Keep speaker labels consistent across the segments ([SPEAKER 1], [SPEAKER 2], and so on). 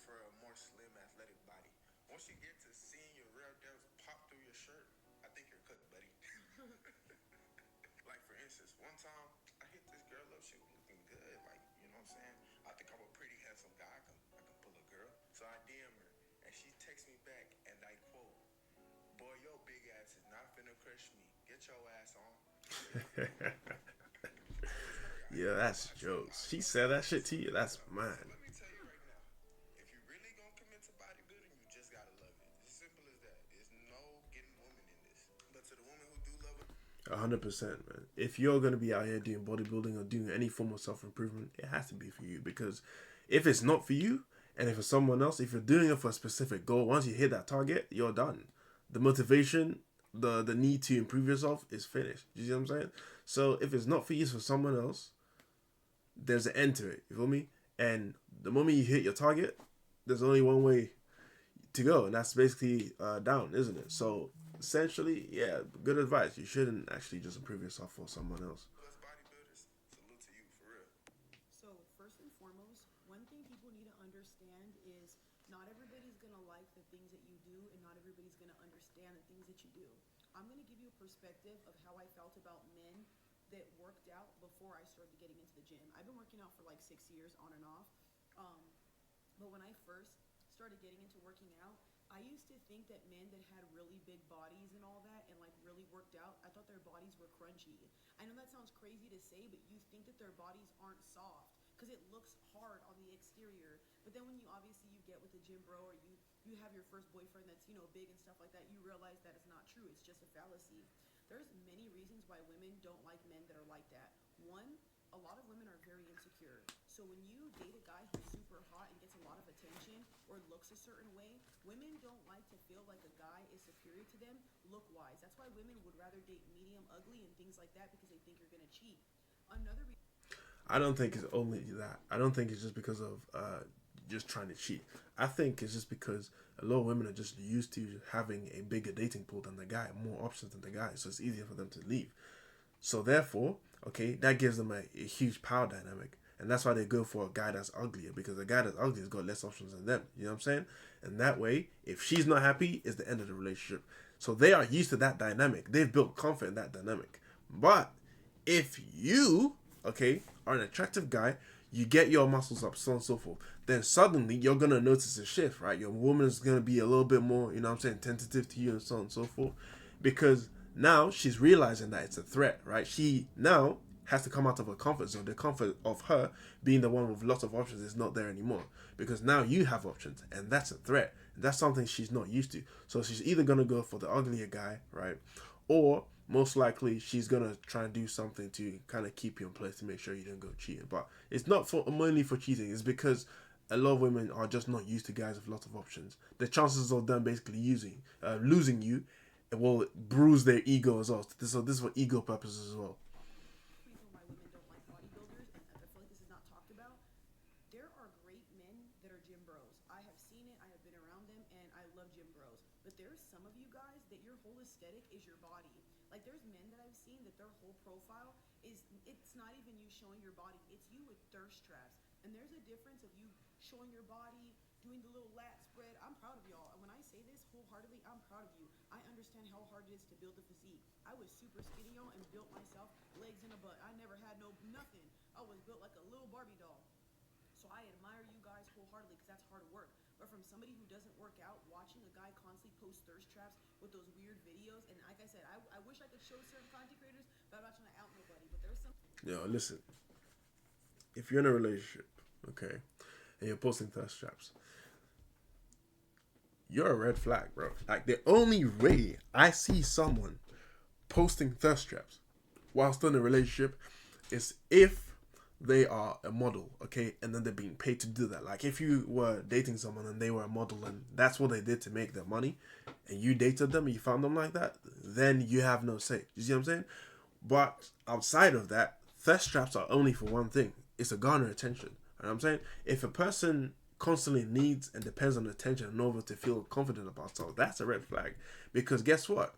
[SPEAKER 1] prefer a more slim, athletic body. Once you get to seeing your real depths pop through your shirt, I think you're cooked, buddy. Like for instance, one time I hit this girl up. She was looking good, like you know what I'm saying. I think I'm a pretty handsome guy. I can pull a girl. So I DM her, and she texts me back, and I quote, "Boy, your big ass is not finna crush me. Get your ass on." So it's her.
[SPEAKER 2] Yeah, that's jokes. She said that shit to you. That's
[SPEAKER 1] So
[SPEAKER 2] mad.
[SPEAKER 1] let me tell you right now, if you really gonna commit to bodybuilding, you just gotta love it. It's as simple as that. There's no getting women in this. But to the women who do love it,
[SPEAKER 2] 100%, man. If you're gonna be out here doing bodybuilding or doing any form of self improvement, it has to be for you. Because if it's not for you, and if it's someone else, if you're doing it for a specific goal, once you hit that target, you're done. The motivation, the need to improve yourself is finished. You see what I'm saying? So if it's not for you, it's for someone else. There's an end to it. You feel me? And the moment you hit your target, there's only one way to go, and that's basically down, isn't it? So essentially, yeah, good advice. You shouldn't actually just improve yourself for someone else.
[SPEAKER 1] plus bodybuilders, salute to you for real.
[SPEAKER 3] So, first and foremost, one thing people need to understand is not everybody's going to like the things that you do, and not everybody's going to understand the things that you do. I'm going to give you a perspective of how I felt about men that worked out before I started getting into the gym. I've been working out for like 6 years on and off. Um, but when I first started getting into working out, I used to think that men that had really big bodies and all that and like really worked out, I thought their bodies were crunchy. I know that sounds crazy to say, but you think that their bodies aren't soft because it looks hard on the exterior. But then when you obviously you get with a gym bro, or you have your first boyfriend that's, you know, big and stuff like that, you realize that it's not true. It's just a fallacy. There's many reasons why women don't like men that are like that. One, a lot of women are very insecure. So when you date a guy who's super hot and gets a lot of attention or looks a certain way, women don't like to feel like a guy is superior to them look wise. That's why women would rather date medium ugly and things like that because they think you're going to cheat. Another reason.
[SPEAKER 2] I don't think it's only that. I don't think it's just because of just trying to cheat. I think it's just because a lot of women are just used to having a bigger dating pool than the guy, more options than the guy, so it's easier for them to leave. So therefore, okay, that gives them a huge power dynamic. And that's why they go for a guy that's uglier, because a guy that's ugly has got less options than them. You know what I'm saying? And that way, if she's not happy, it's the end of the relationship. So they are used to that dynamic. They've built comfort in that dynamic. But if you, okay, are an attractive guy, you get your muscles up, so on and so forth, then suddenly you're gonna notice a shift, right? Your woman's gonna be a little bit more, you know what I'm saying, tentative to you and so on and so forth. Because now she's realizing that it's a threat, right? She now has to come out of her comfort zone. The comfort of her being the one with lots of options is not there anymore. Because now you have options, and that's a threat. That's something she's not used to. So she's either gonna go for the uglier guy, right? Or most likely she's gonna try and do something to kind of keep you in place to make sure you don't go cheating. But it's not for mainly for cheating. It's because a lot of women are just not used to guys with lots of options. The chances of them basically losing you, it will bruise their ego as well. So this is for ego purposes as well.
[SPEAKER 3] Reason why women don't like bodybuilders, and I feel like this is not talked about. There are great men that are gym bros. I have seen it, I have been around them, and I love gym bros. But there's some of you guys that your whole aesthetic is your body. Like there's men that I've seen that their whole profile is it's not even you showing your body, it's you with thirst traps. And there's a difference of you showing your body, doing the little lat spread. I'm proud of y'all. And when I say this wholeheartedly, I'm proud of you. I understand how hard it is to build a physique. I was super skinny, y'all, and built myself legs and a butt. I never had no nothing. I was built like a little Barbie doll. So I admire you guys wholeheartedly because that's hard work. But from somebody who doesn't work out, watching a guy constantly post thirst traps with those weird videos, and like I said, I wish I could show certain content creators, but I'm not trying to out nobody. But there's some.
[SPEAKER 2] Yo, listen. If you're in a relationship, okay, and you're posting thirst traps, you're a red flag, bro. Like the only way I see someone posting thirst traps while still in a relationship is if they are a model, okay, and then they're being paid to do that. Like if you were dating someone and they were a model and that's what they did to make their money, and you dated them and you found them like that, then you have no say. You see what I'm saying? But outside of that, thirst traps are only for one thing. It's to garner attention. You know what I'm saying? If a person constantly needs and depends on attention in order to feel confident about themselves, that's a red flag. Because guess what?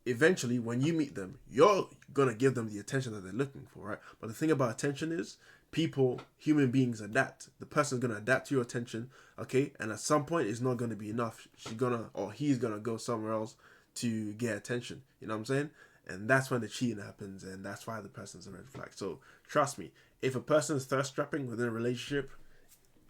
[SPEAKER 2] Eventually, when you meet them, you're gonna give them the attention that they're looking for, right? But the thing about attention is people, human beings adapt. The person's gonna adapt to your attention, okay? And at some point, it's not gonna be enough. She's gonna, or he's gonna go somewhere else to get attention. You know what I'm saying? And that's when the cheating happens, and that's why the person's a red flag. So trust me, if a person is thirst trapping within a relationship,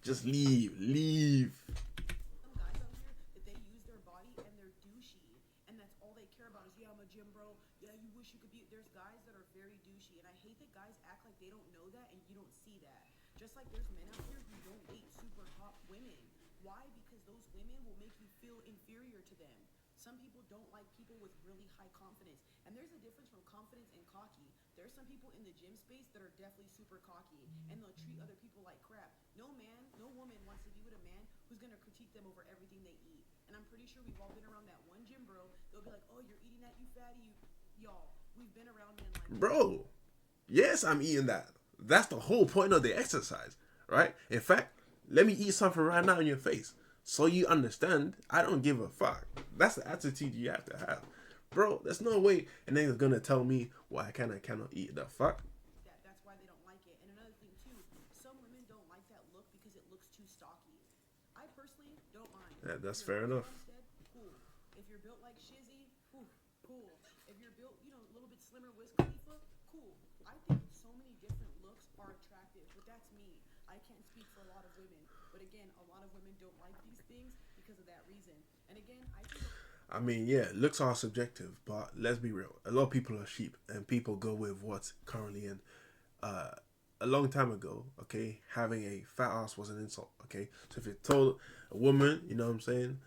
[SPEAKER 2] just leave.
[SPEAKER 3] Some guys out here that they use their body and they're douchey, and that's all they care about is, yeah, I'm a gym bro. Yeah, you wish you could be. There's guys that are very douchey, and I hate that guys act like they don't know that and you don't see that. Just like there's men out here who don't date super hot women. Why? Because those women will make you feel inferior to them. Some people don't like people with really high confidence. And there's a difference from confidence and cocky. There's some people in the gym space that are definitely super cocky and they'll treat other people like crap. No man, no woman wants to be with a man who's going to critique them over everything they eat. And I'm pretty sure we've all been around that one gym bro. They'll be like, oh, you're eating that, you fatty. Y'all, we've been around men like that.
[SPEAKER 2] Bro, yes, I'm eating that. That's the whole point of the exercise, right? In fact, let me eat something right now in your face so you understand I don't give a fuck. That's the attitude you have to have. Bro, there's no way and then he's gonna tell me what I can and cannot eat. The fuck?
[SPEAKER 3] That's why they don't like it. And another thing too, some women don't like that look because it looks too stocky. I personally don't mind.
[SPEAKER 2] Yeah, that's
[SPEAKER 3] If you're
[SPEAKER 2] fair
[SPEAKER 3] built
[SPEAKER 2] enough.
[SPEAKER 3] like Bumstead, cool. If you're built like Shizzy, cool. If you're built, you know, a little bit slimmer Wiz Khalifa, cool. I think so many different looks are attractive, but that's me. I can't speak for a lot of women, but again, a lot of women don't like these things because of that reason. And again, I think
[SPEAKER 2] I mean, yeah, looks are subjective, but let's be real. A lot of people are sheep, and people go with what's currently in. A long time ago, okay, having a fat ass was an insult, okay. So if you told a woman, you know what I'm saying,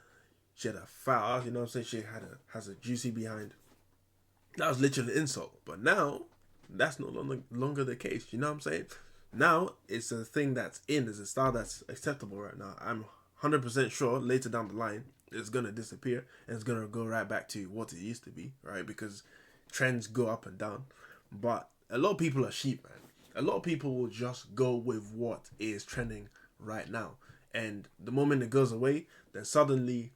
[SPEAKER 2] she had a fat ass, you know what I'm saying, she has a juicy behind, that was literally an insult. But now, that's no longer the case. You know what I'm saying? Now it's a thing that's in. It's a style that's acceptable right now. I'm 100% sure later down the line it's gonna disappear and it's gonna go right back to what it used to be, right? Because trends go up and down. But a lot of people are sheep, man. A lot of people will just go with what is trending right now. And the moment it goes away, then suddenly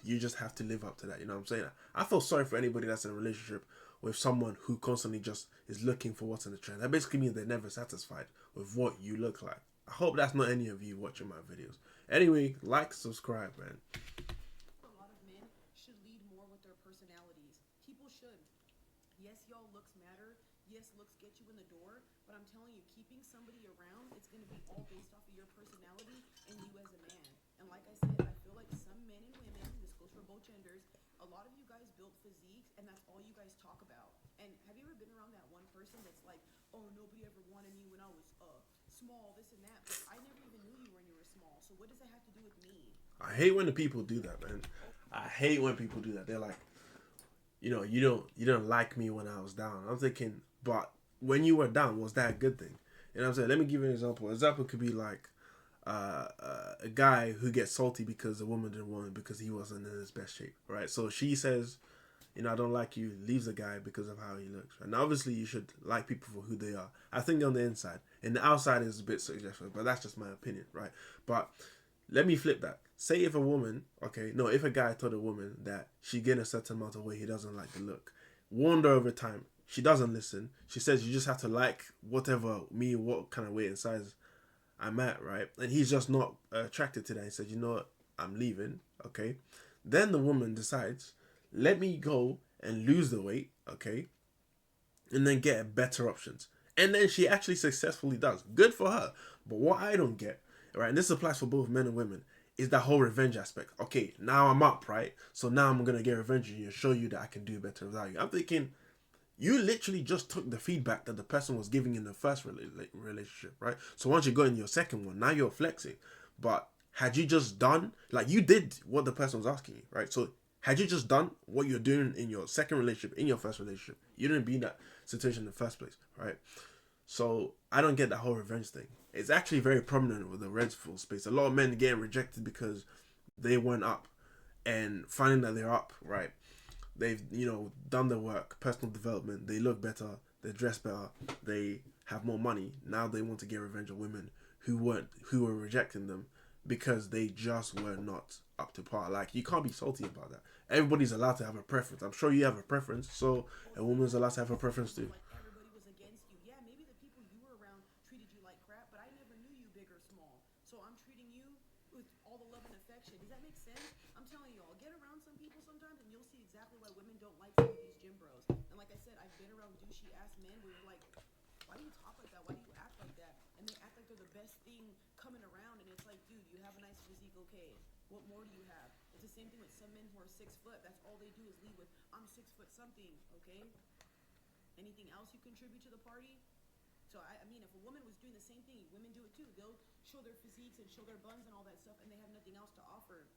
[SPEAKER 2] you just have to live up to that. You know what I'm saying? I feel sorry for anybody that's in a relationship with someone who constantly just is looking for what's in the trend. That basically means they're never satisfied with what you look like. I hope that's not any of you watching my videos. Anyway, like, subscribe, man.
[SPEAKER 3] a lot of men should lead more with their personalities. People should. Yes, y'all, looks matter. Yes, looks get you in the door. But I'm telling you, keeping somebody around, it's going to be all based off of your personality and you as a man. And like I said, I feel like some men and women, this goes for both genders, a lot of you guys built physiques and that's all you guys talk about. And have you ever been around that one person that's like, oh, nobody ever wanted me when I was small, this and that, but I never even knew you when you were small. So what does that have to do with me?
[SPEAKER 2] I hate when the people do that, man. I hate when people do that. They're like, you don't like me when I was down. I'm thinking, but when you were down, was that a good thing? You know what I'm saying? Let me give you an example. An example could be like a guy who gets salty because the woman didn't want him because he wasn't in his best shape, right? So she says, I don't like you, leaves the guy because of how he looks. And obviously you should like people for who they are. I think on the inside. And the outside is a bit suggestive, but that's just my opinion, right? But let me flip that. Say if if a guy told a woman that she gained a certain amount of weight, he doesn't like the look. Warned her over time. She doesn't listen. She says you just have to like what kind of weight and size I'm at, right? And he's just not attracted to that. He said, you know what, I'm leaving, okay? Then the woman decides, let me go and lose the weight, okay? And then get better options. And then she actually successfully does. Good for her. But what I don't get, right, and this applies for both men and women, is that whole revenge aspect. Okay, now I'm up, right? So now I'm going to get revenge on you and show you that I can do better without you. I'm thinking, you literally just took the feedback that the person was giving in the first relationship, right? So once you go in your second one, now you're flexing. But had you just done, like you did what the person was asking you, right? So had you just done what you're doing in your second relationship, in your first relationship, you didn't be in that situation in the first place, right? So I don't get that whole revenge thing. It's actually very prominent with the red full space. A lot of men getting rejected because they weren't up and finding that they're up, right? They've, done their work, personal development, they look better, they dress better, they have more money. Now they want to get revenge on women who were rejecting them because they just were not up to par. Like, you can't be salty about that. Everybody's allowed to have a preference. I'm sure you have a preference, so a woman's allowed to have a preference too.
[SPEAKER 3] Like everybody was against you. Yeah, maybe the people you were around treated you like So I'm treating you with all the love and affection. Does that make sense? I'm telling y'all, get around some people sometimes and you'll see exactly why women don't like some of these gym bros. And like I said, I've been around douchey ass men where you're like, why do you talk like that? Why do you act like that? And they act like they're the best thing coming around. And it's like, dude, you have a nice physique, okay. What more do you have? It's the same thing with some men who are 6 foot. That's all they do is lead with, I'm 6 foot something, okay? Anything else you contribute to the party? So I mean, if a woman was doing the same thing, women do it too. They'll show their physiques and show their buns and all that stuff, and they have nothing else to offer.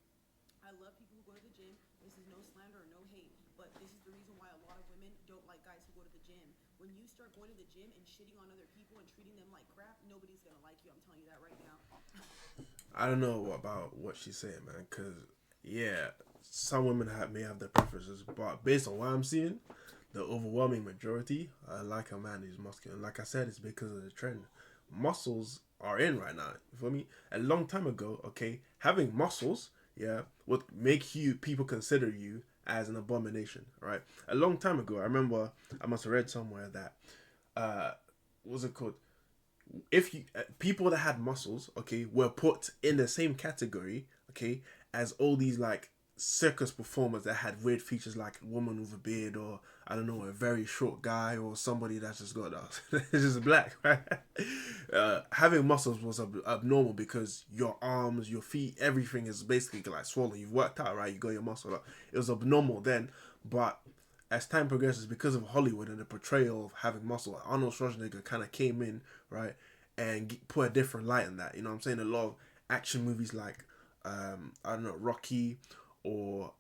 [SPEAKER 3] I love people who go to the gym. This is no slander or no hate, but this is the reason why a lot of women don't like guys who go to the gym. When you start going to the gym and shitting on other people and treating them like crap, nobody's gonna like you. I'm telling you that right now.
[SPEAKER 2] I don't know about what she's saying, man, because, yeah, some women may have their preferences, but based on what I'm seeing, the overwhelming majority like a man who's muscular. And like I said, it's because of the trend. Muscles are in right now. You feel me? A long time ago, okay, having muscles, yeah, would make you people consider you as an abomination, right? A long time ago, I remember I must have read somewhere that what's it called? If you people that had muscles, okay, were put in the same category, okay, as all these like circus performers that had weird features, like a woman with a beard, or I don't know, a very short guy, or somebody that's just got it's just black, right? Having muscles was abnormal because your arms, your feet, everything is basically like swollen. You've worked out, right? You got your muscle up. It was abnormal then, but as time progresses, because of Hollywood and the portrayal of having muscle, Arnold Schwarzenegger kind of came in, right, and put a different light in that. You know what I'm saying? A lot of action movies like, I don't know, Rocky, or,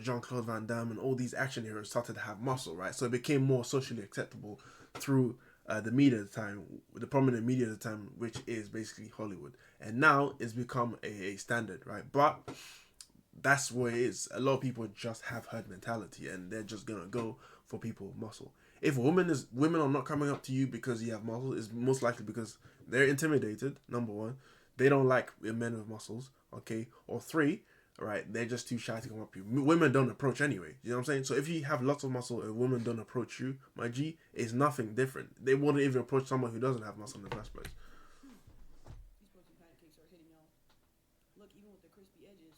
[SPEAKER 2] Jean-Claude Van Damme, and all these action heroes started to have muscle, right? So it became more socially acceptable through the media at the time, the prominent media at the time, which is basically Hollywood. And now it's become a standard, right? But that's what it is. A lot of people just have herd mentality, and they're just gonna go for people with muscle. If women are not coming up to you because you have muscle, it's most likely because they're intimidated. Number one, they don't like men with muscles. Okay, or three, right? They're just too shy to come up to you. Women don't approach anyway. You know what I'm saying? So if you have lots of muscle and women don't approach you, my G, it's nothing different. They wouldn't even approach someone who doesn't have muscle in the first place.
[SPEAKER 3] These protein pancakes are hitting y'all. Look, even with the crispy edges.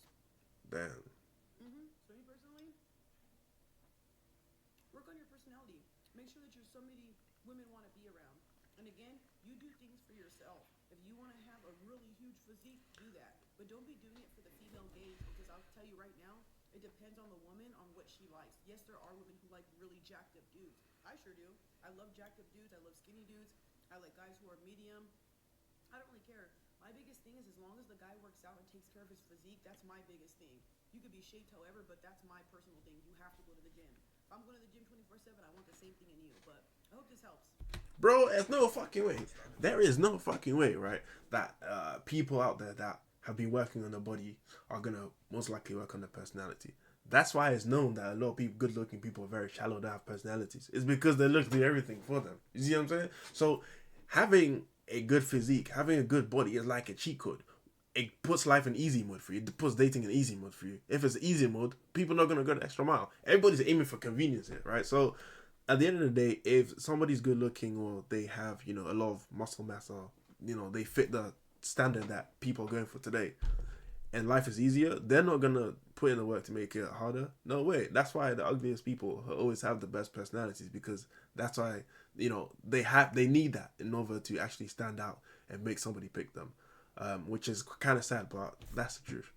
[SPEAKER 2] Damn.
[SPEAKER 3] So me personally, work on your personality. Make sure that you're somebody women want to be around. And again, you do things for yourself. If you want to have a really huge physique, do that. But don't be doing it for the female gaze, because I'll tell you right now, it depends on the woman on what she likes. Yes, there are women who like really jacked up dudes. I sure do. I love jacked up dudes. I love skinny dudes. I like guys who are medium. I don't really care. My biggest thing is as long as the guy works out and takes care of his physique, that's my biggest thing. You could be shaped however, but that's my personal thing. You have to go to the gym. If I'm going to the gym 24/7, I want the same thing in you. But I hope this helps.
[SPEAKER 2] Bro, there's no fucking way. There is no fucking way, right? That people out there that have been working on their body are gonna most likely work on their personality. That's why it's known that a lot of people, good-looking people, are very shallow. They have personalities. It's because they look do everything for them. You see what I'm saying? So having a good physique, having a good body is like a cheat code. It puts life in easy mode for you. It puts dating in easy mode for you. If it's easy mode, people are not gonna go the extra mile. Everybody's aiming for convenience here, right? So at the end of the day, if somebody's good looking or they have, a lot of muscle mass, or, they fit the standard that people are going for today, and life is easier, they're not gonna put in the work to make it harder. No way. That's why the ugliest people always have the best personalities, because that's why, they need that in order to actually stand out and make somebody pick them, which is kind of sad, but that's the truth.